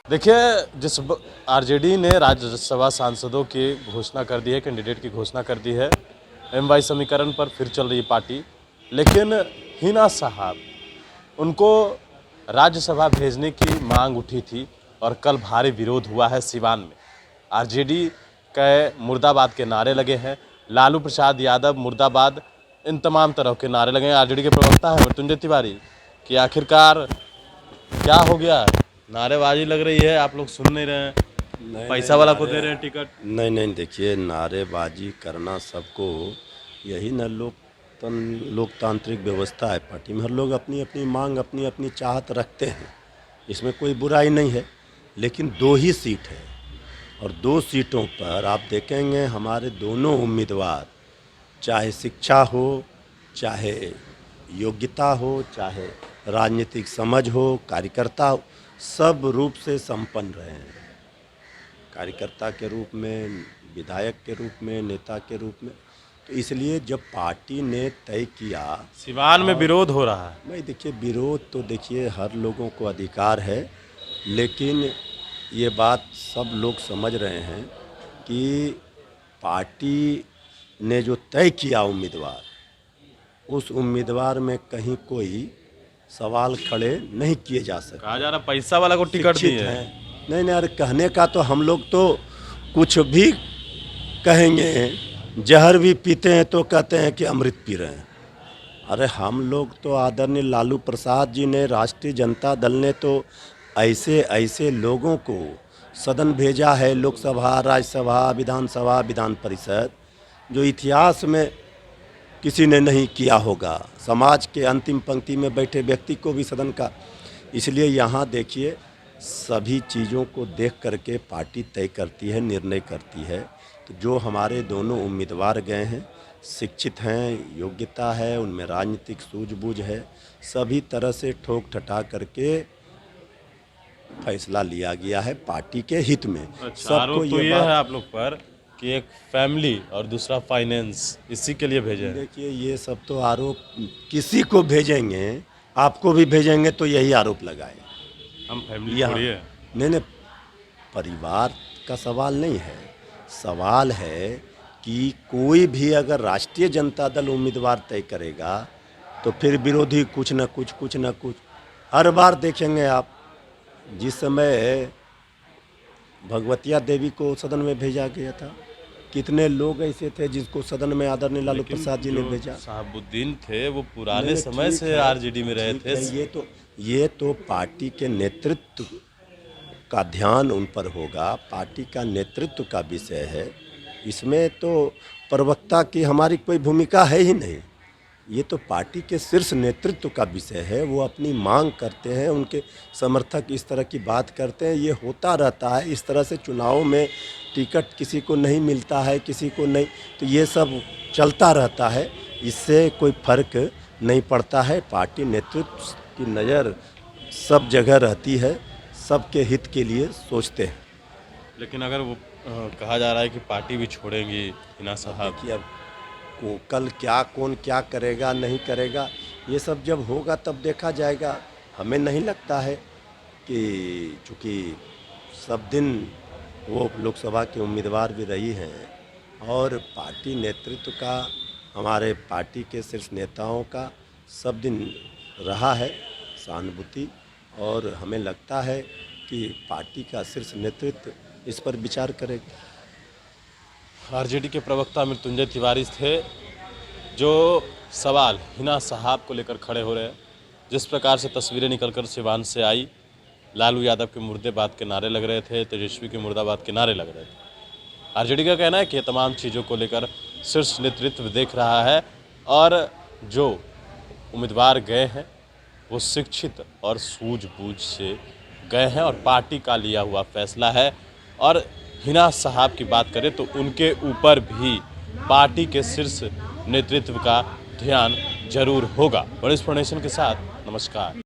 देखिए, जिस आरजेडी ने राज्यसभा सांसदों की घोषणा कर दी है, कैंडिडेट की घोषणा कर दी है, एमवाई समीकरण पर फिर चल रही पार्टी। लेकिन हिना साहब, उनको राज्यसभा भेजने की मांग उठी थी और कल भारी विरोध हुआ है सिवान में। आरजेडी के मुर्दाबाद के नारे लगे हैं, लालू प्रसाद यादव मुर्दाबाद, इन तमाम तरह के नारे लगे हैं। आरजेडी के प्रवक्ता हैं मृत्युंजय तिवारी कि आखिरकार क्या हो गया, नारेबाजी लग रही है, आप लोग सुन नहीं रहे हैं, पैसा वाला को दे रहे हैं टिकट। नहीं, देखिए, नारेबाजी करना सबको, यही न लोकतांत्रिक व्यवस्था है। पार्टी में हर लोग अपनी अपनी मांग, अपनी अपनी चाहत रखते हैं, इसमें कोई बुराई नहीं है। लेकिन 2 ही सीट है और 2 सीटों पर आप देखेंगे हमारे दोनों उम्मीदवार, चाहे शिक्षा हो, चाहे योग्यता हो, चाहे राजनीतिक समझ हो, कार्यकर्ता हो, सब रूप से संपन्न रहे हैं। कार्यकर्ता के रूप में, विधायक के रूप में, नेता के रूप में। तो इसलिए जब पार्टी ने तय किया, सिवान में विरोध हो रहा है। भाई देखिए, विरोध तो देखिए हर लोगों को अधिकार है, लेकिन ये बात सब लोग समझ रहे हैं कि पार्टी ने जो तय किया उम्मीदवार, उस उम्मीदवार में कहीं कोई सवाल खड़े नहीं किए जा सकते। कहा जा रहा पैसा वाला को टिकट दिए है। नहीं, अरे कहने का तो हम लोग तो कुछ भी कहेंगे, जहर भी पीते हैं तो कहते हैं कि अमृत पी रहे हैं। अरे हम लोग तो आदरणीय लालू प्रसाद जी ने, राष्ट्रीय जनता दल ने तो ऐसे ऐसे लोगों को सदन भेजा है, लोकसभा, राज्यसभा, विधानसभा, विधान परिषद, जो इतिहास में किसी ने नहीं किया होगा। समाज के अंतिम पंक्ति में बैठे व्यक्ति को भी सदन का। इसलिए यहाँ देखिए, सभी चीज़ों को देख करके पार्टी तय करती है, निर्णय करती है। तो जो हमारे दोनों उम्मीदवार गए हैं, शिक्षित हैं, योग्यता है, उनमें राजनीतिक सूझबूझ है, सभी तरह से ठोक ठटा करके फैसला लिया गया है पार्टी के हित में। अच्छा, आरोप तो ये है आप लोग पर कि एक फैमिली और दूसरा फाइनेंस, इसी के लिए भेजे हैं। देखिए, ये सब तो आरोप किसी को भेजेंगे, आपको भी भेजेंगे तो यही आरोप लगाए। हम फैमिली थोड़ी है। नहीं, परिवार का सवाल नहीं है। सवाल है कि कोई भी अगर राष्ट्रीय जनता दल उम्मीदवार तय करेगा तो फिर विरोधी कुछ न कुछ हर बार देखेंगे आप। जिस समय भगवतिया देवी को सदन में भेजा गया था, कितने लोग ऐसे थे जिसको सदन में आदरणीय लालू प्रसाद जी ने भेजा। साहबुद्दीन थे, वो पुराने समय से आरजेडी में रहे थे। ये तो पार्टी के नेतृत्व का ध्यान उन पर होगा, पार्टी का नेतृत्व का विषय है। इसमें तो प्रवक्ता की हमारी कोई भूमिका है ही नहीं। ये तो पार्टी के शीर्ष नेतृत्व का विषय है। वो अपनी मांग करते हैं, उनके समर्थक इस तरह की बात करते हैं, ये होता रहता है। इस तरह से चुनाव में टिकट किसी को नहीं मिलता है, किसी को नहीं, तो ये सब चलता रहता है, इससे कोई फर्क नहीं पड़ता है। पार्टी नेतृत्व की नज़र सब जगह रहती है, सबके हित के लिए सोचते हैं। लेकिन अगर वो कहा जा रहा है कि पार्टी भी छोड़ेंगी हिना साहब, कि अब कल कौन क्या करेगा नहीं करेगा, ये सब जब होगा तब देखा जाएगा। हमें नहीं लगता है कि, चूँकि सब दिन वो लोकसभा के उम्मीदवार भी रही हैं और पार्टी नेतृत्व का, हमारे पार्टी के शीर्ष नेताओं का सब दिन रहा है सहानुभूति, और हमें लगता है कि पार्टी का शीर्ष नेतृत्व इस पर विचार करेगा। आरजेडी के प्रवक्ता मृत्युंजय तिवारी थे, जो सवाल हिना साहब को लेकर खड़े हो रहे हैं। जिस प्रकार से तस्वीरें निकलकर सिवान से आई, लालू यादव के मुर्दाबाद के नारे लग रहे थे, तेजस्वी के मुर्दाबाद के नारे लग रहे थे। आरजेडी का कहना है कि ये तमाम चीज़ों को लेकर शीर्ष नेतृत्व देख रहा है और जो उम्मीदवार गए हैं वो शिक्षित और सूझबूझ से गए हैं और पार्टी का लिया हुआ फैसला है। और हिना साहब की बात करें तो उनके ऊपर भी पार्टी के शीर्ष नेतृत्व का ध्यान जरूर होगा। बड़ी इंफॉर्मेशन के साथ नमस्कार।